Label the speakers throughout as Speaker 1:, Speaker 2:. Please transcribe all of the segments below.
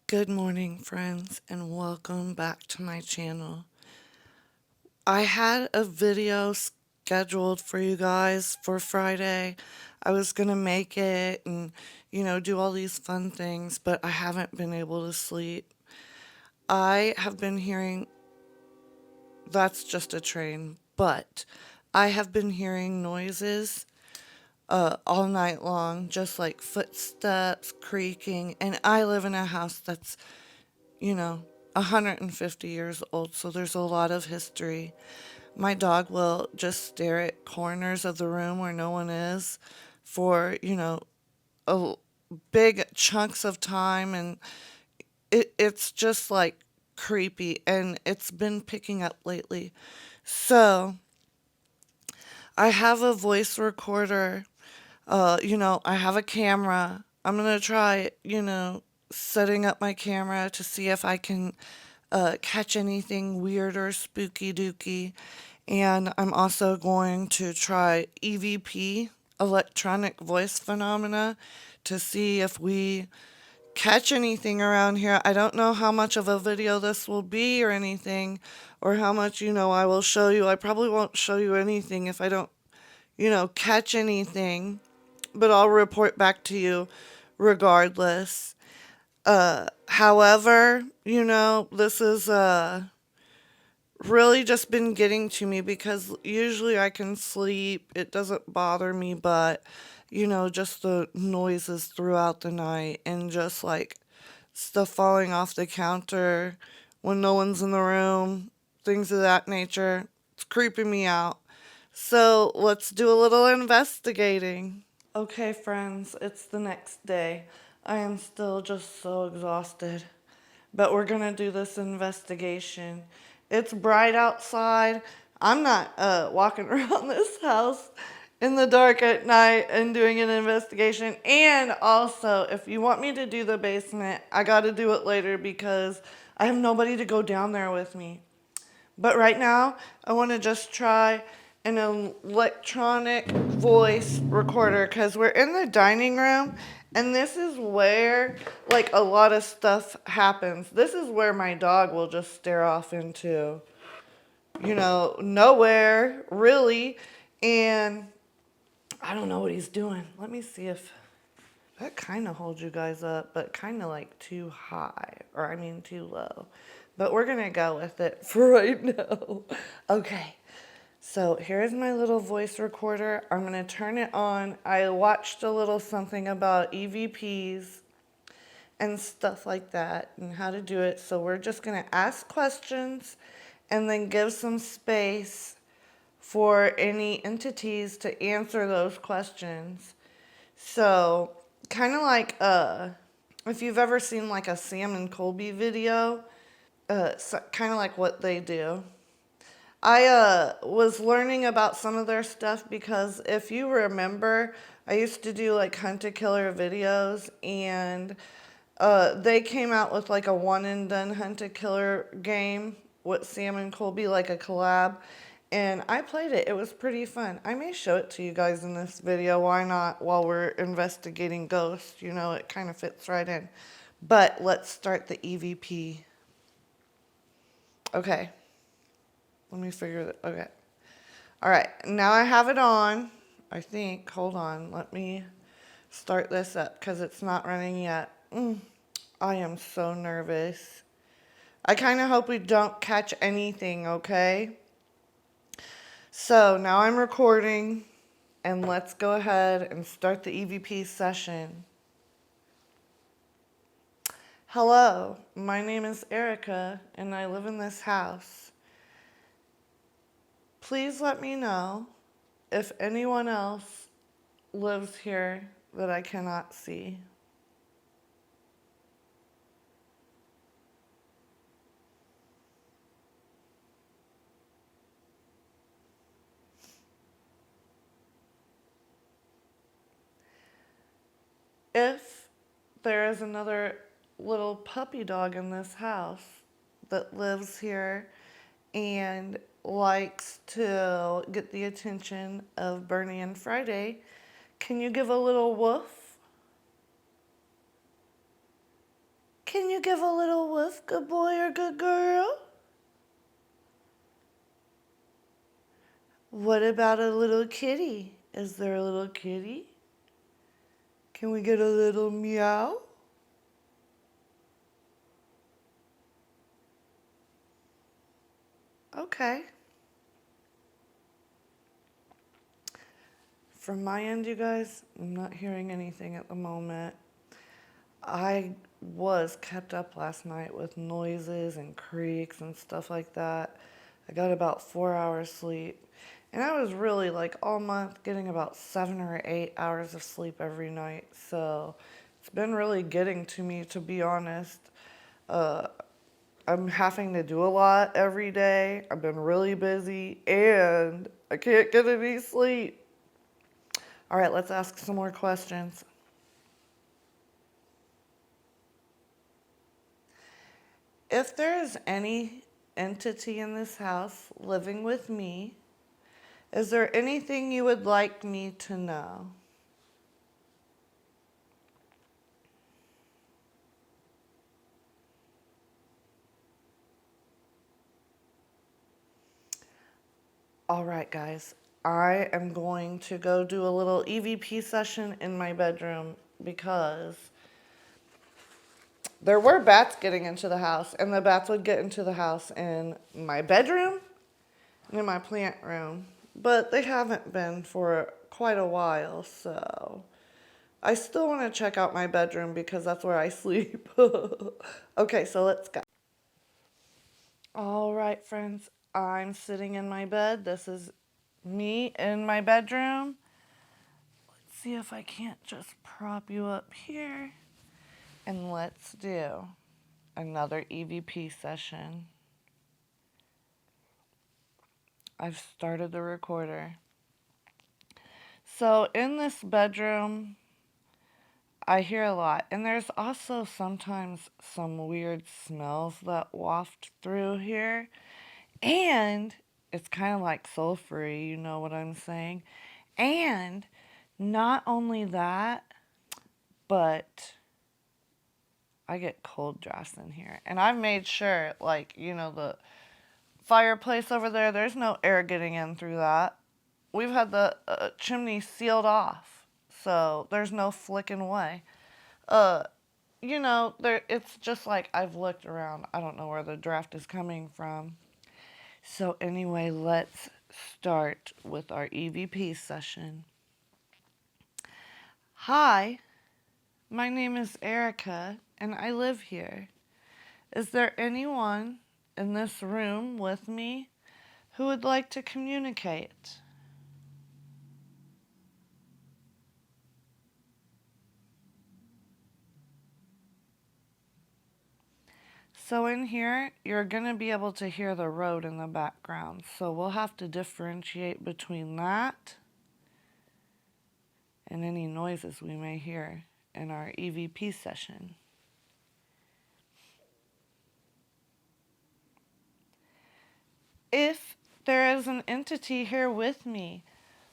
Speaker 1: Good morning, friends, and welcome back to my channel. I had a video scheduled for you guys for Friday. I was gonna make it and, do all these fun things, but I haven't been able to sleep. I have been hearing, that's just a train, but I have been hearing noises all night long, just like footsteps, creaking, and I live in a house that's you know, 150 years old, so there's a lot of history. My dog will just stare at corners of the room where no one is for, a big chunks of time, and it's just like creepy, and it's been picking up lately. So I have a voice recorder. I have a camera. I'm gonna try, setting up my camera to see if I can catch anything weird or spooky dooky. And I'm also going to try EVP, electronic voice phenomena, to see if we catch anything around here. I don't know how much of a video this will be or anything, or how much, I will show you. I probably won't show you anything if I don't, catch anything, but I'll report back to you regardless. However, this is really just been getting to me because usually I can sleep. It doesn't bother me, but just the noises throughout the night and just like stuff falling off the counter when no one's in the room, things of that nature. It's creeping me out. So let's do a little investigating. Okay, friends, it's the next day. I am still just so exhausted. But we're gonna do this investigation. It's bright outside. I'm not walking around this house in the dark at night and doing an investigation. And also, if you want me to do the basement, I gotta do it later because I have nobody to go down there with me. But right now, I want to just try an electronic voice recorder because we're in the dining room and this is where like a lot of stuff happens. This is where my dog will just stare off into, nowhere really. And I don't know what he's doing. Let me see if that kind of holds you guys up, but kind of like too high, or I mean too low. But we're going to go with it for right now. Okay, so here's my little voice recorder. I'm going to turn it on. I watched a little something about EVPs and stuff like that and how to do it. So we're just going to ask questions and then give some space for any entities to answer those questions. So, kind of like if you've ever seen like a Sam and Colby video, so, kind of like what they do. I was learning about some of their stuff because if you remember, I used to do like hunt a killer videos, and they came out with like a one and done hunt a killer game with Sam and Colby, like a collab. And I played it. It was pretty fun. I may show it to you guys in this video. Why not? While we're investigating ghosts, it kind of fits right in. But let's start the EVP. Okay. Let me figure that. Okay. All right. Now I have it on. I think. Hold on. Let me start this up because it's not running yet. I am so nervous. I kind of hope we don't catch anything, okay? So now I'm recording, and let's go ahead and start the EVP session. Hello, my name is Erica, and I live in this house. Please let me know if anyone else lives here that I cannot see. If there is another little puppy dog in this house that lives here and likes to get the attention of Bernie and Friday, can you give a little woof? Can you give a little woof, good boy or good girl? What about a little kitty? Is there a little kitty? Can we get a little meow? Okay. From my end, you guys, I'm not hearing anything at the moment. I was kept up last night with noises and creaks and stuff like that. I got about 4 hours sleep. And I was really like all month getting about 7 or 8 hours of sleep every night. So it's been really getting to me, to be honest. Uh, I'm having to do a lot every day. I've been really busy and I can't get any sleep. All right, let's ask some more questions. If there is any entity in this house living with me, is there anything you would like me to know? All right, guys, I am going to go do a little EVP session in my bedroom because there were bats getting into the house, and the bats would get into the house in my bedroom and in my plant room, but they haven't been for quite a while, so I still want to check out my bedroom because that's where I sleep. Okay, so let's go. All right, friends, I'm sitting in my bed. This is me in my bedroom. Let's see if I can't just prop you up here. And let's do another EVP session. I've started the recorder. So in this bedroom, I hear a lot. And there's also sometimes some weird smells that waft through here. And it's kind of like sulfury, you know what I'm saying? And not only that, but I get cold drafts in here. And I've made sure, like, you know, the fireplace over there, there's no air getting in through that. We've had the chimney sealed off, so there's no flicking way. Uh, you know, it's just like I've looked around. I don't know where the draft is coming from. So anyway, let's start with our EVP session. Hi, my name is Erica, and I live here. Is there anyone in this room with me who would like to communicate? So in here, you're going to be able to hear the road in the background. So we'll have to differentiate between that and any noises we may hear in our EVP session. If there is an entity here with me,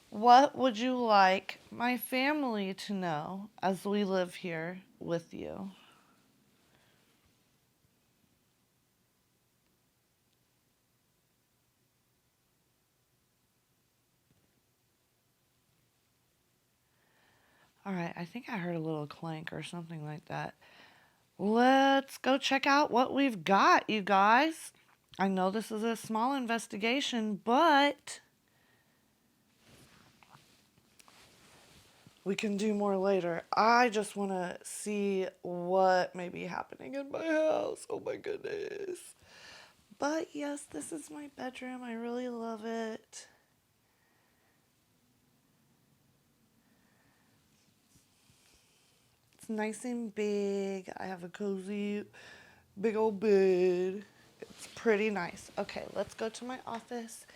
Speaker 1: what would you like my family to know as we live here with you? All right, I think I heard a little clank or something like that. Let's go check out what we've got, you guys. I know this is a small investigation, but we can do more later. I just want to see what may be happening in my house. Oh my goodness. But yes, this is my bedroom. I really love it. It's nice and big. I have a cozy, big old bed. It's pretty nice. Okay, let's go to my office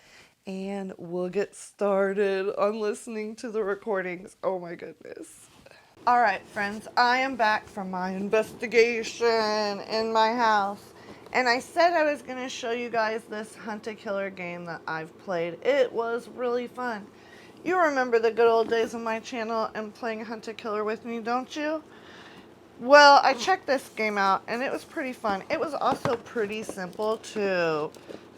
Speaker 1: and we'll get started on listening to the recordings. Oh my goodness. All right, friends, I am back from my investigation in my house. And I said I was going to show you guys this hunt-a-killer game that I've played. It was really fun. You remember the good old days of my channel and playing hunt-a-killer with me, don't you? Well, I checked this game out and it was pretty fun. It was also pretty simple to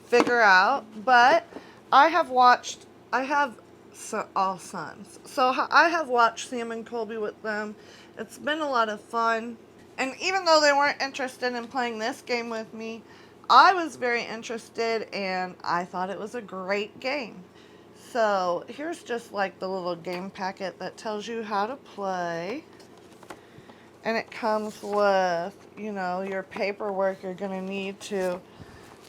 Speaker 1: figure out, but I have all sons. So I have watched Sam and Colby with them. It's been a lot of fun. And even though they weren't interested in playing this game with me, I was very interested and I thought it was a great game. So here's just like the little game packet that tells you how to play. And it comes with, you know, your paperwork you're going to need to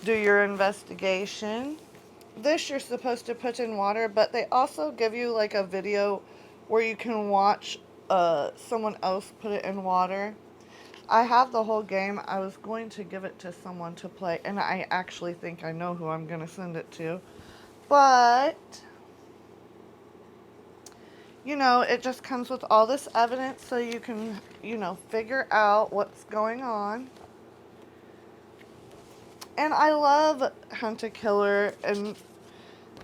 Speaker 1: do your investigation. This you're supposed to put in water, but they also give you like a video where you can watch someone else put it in water. I have the whole game. I was going to give it to someone to play, and I actually think I know who I'm going to send it to. But, you know, it just comes with all this evidence so you can, you know, figure out what's going on. And I love Hunt a Killer and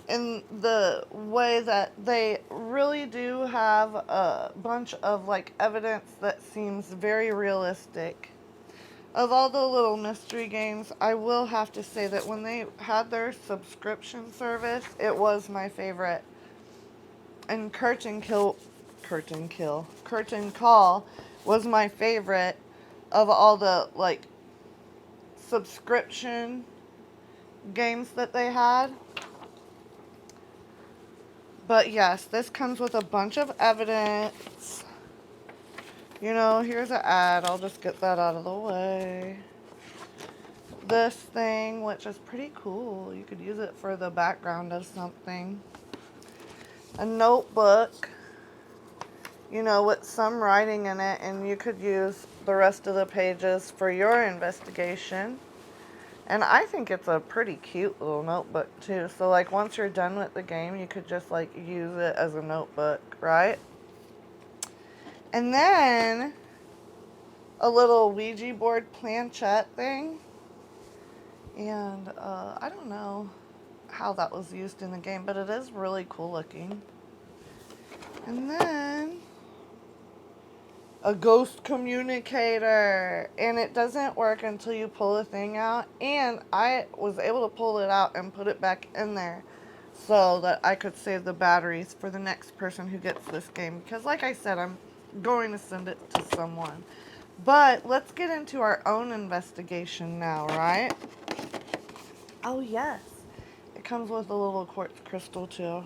Speaker 1: in the way that they really do have a bunch of like evidence that seems very realistic. Of all the little mystery games, I will have to say that when they had their subscription service, it was my favorite. And Curtain Call was my favorite of all the like subscription games that they had. But yes, this comes with a bunch of evidence. You know, here's an ad. I'll just get that out of the way. This thing, which is pretty cool. You could use it for the background of something. A notebook, you know, with some writing in it, and you could use the rest of the pages for your investigation. And I think it's a pretty cute little notebook too. So like once you're done with the game, you could just like use it as a notebook, right? And then a little Ouija board planchette thing. And I don't know how that was used in the game, but it is really cool looking. And then a ghost communicator, and it doesn't work until you pull the thing out, and I was able to pull it out and put it back in there so that I could save the batteries for the next person who gets this game, because like I said, I'm going to send it to someone. But let's get into our own investigation now, right? Oh yes, it comes with a little quartz crystal too.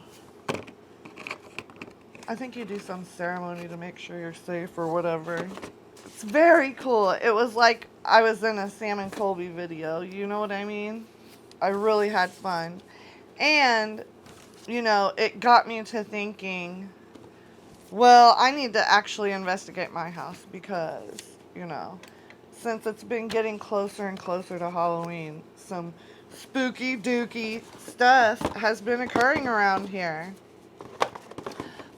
Speaker 1: I think you do some ceremony to make sure you're safe or whatever. It's very cool. It was like I was in a Sam and Colby video. You know what I mean? I really had fun. And, you know, it got me to thinking, well, I need to actually investigate my house because, you know, since it's been getting closer and closer to Halloween, some spooky dooky stuff has been occurring around here.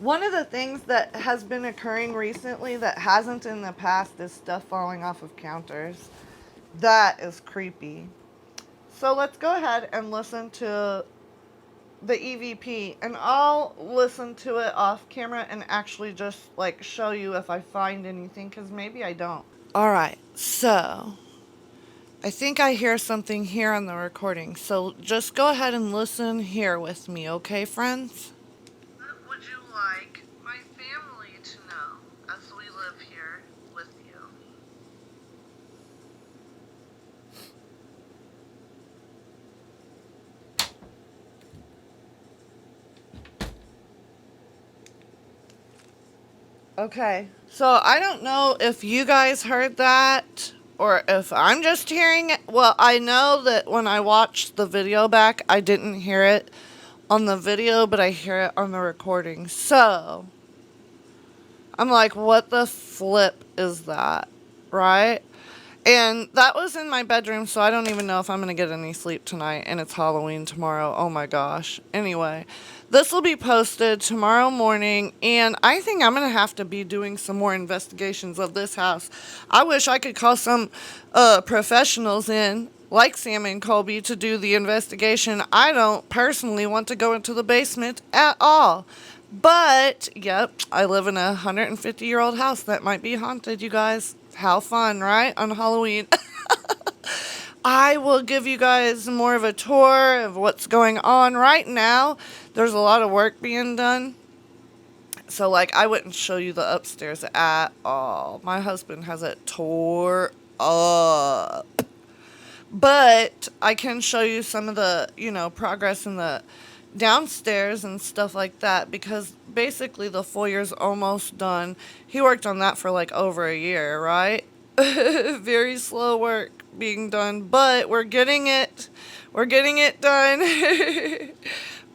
Speaker 1: One of the things that has been occurring recently that hasn't in the past is stuff falling off of counters. That is creepy. So let's go ahead and listen to the EVP, and I'll listen to it off camera and actually just like show you if I find anything, because maybe I don't. Alright, so I think I hear something here on the recording, so just go ahead and listen here with me, okay, friends? What would you like my family to know as we live here with you? Okay, so I don't know if you guys heard that or if I'm just hearing it. Well, I know that when I watched the video back, I didn't hear it on the video, but I hear it on the recording. So I'm like, what the flip is that? Right? And that was in my bedroom, so I don't even know if I'm going to get any sleep tonight. And it's Halloween tomorrow. Oh my gosh. Anyway, this will be posted tomorrow morning. And I think I'm going to have to be doing some more investigations of this house. I wish I could call some professionals in, like Sam and Colby, to do the investigation. I don't personally want to go into the basement at all. But, yep, I live in a 150-year-old house that might be haunted, you guys. How fun, right? On Halloween. I will give you guys more of a tour of what's going on right now. There's a lot of work being done. So, like, I wouldn't show you the upstairs at all. My husband has it tore up. But I can show you some of the, progress in the downstairs and stuff like that because basically the foyer's almost done. He worked on that for like over a year, right? Very slow work being done, but we're getting it. We're getting it done.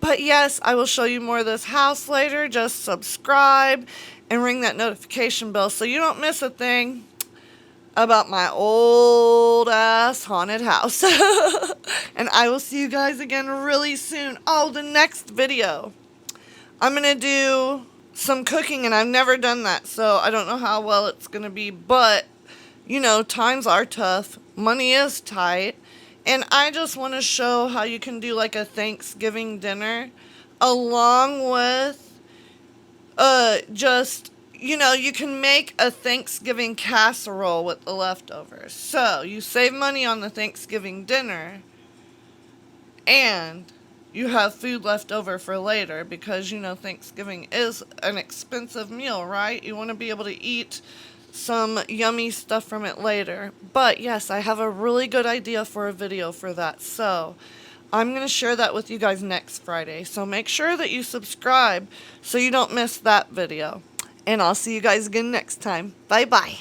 Speaker 1: But yes, I will show you more of this house later. Just subscribe and ring that notification bell so you don't miss a thing about my old ass haunted house. And I will see you guys again really soon. Oh, the next video, I'm going to do some cooking, and I've never done that, so I don't know how well it's going to be, but, times are tough. Money is tight. And I just want to show how you can do like a Thanksgiving dinner along with you can make a Thanksgiving casserole with the leftovers. So you save money on the Thanksgiving dinner and you have food left over for later because, Thanksgiving is an expensive meal, right? You want to be able to eat some yummy stuff from it later. But yes, I have a really good idea for a video for that. So I'm going to share that with you guys next Friday. So make sure that you subscribe so you don't miss that video. And I'll see you guys again next time. Bye-bye.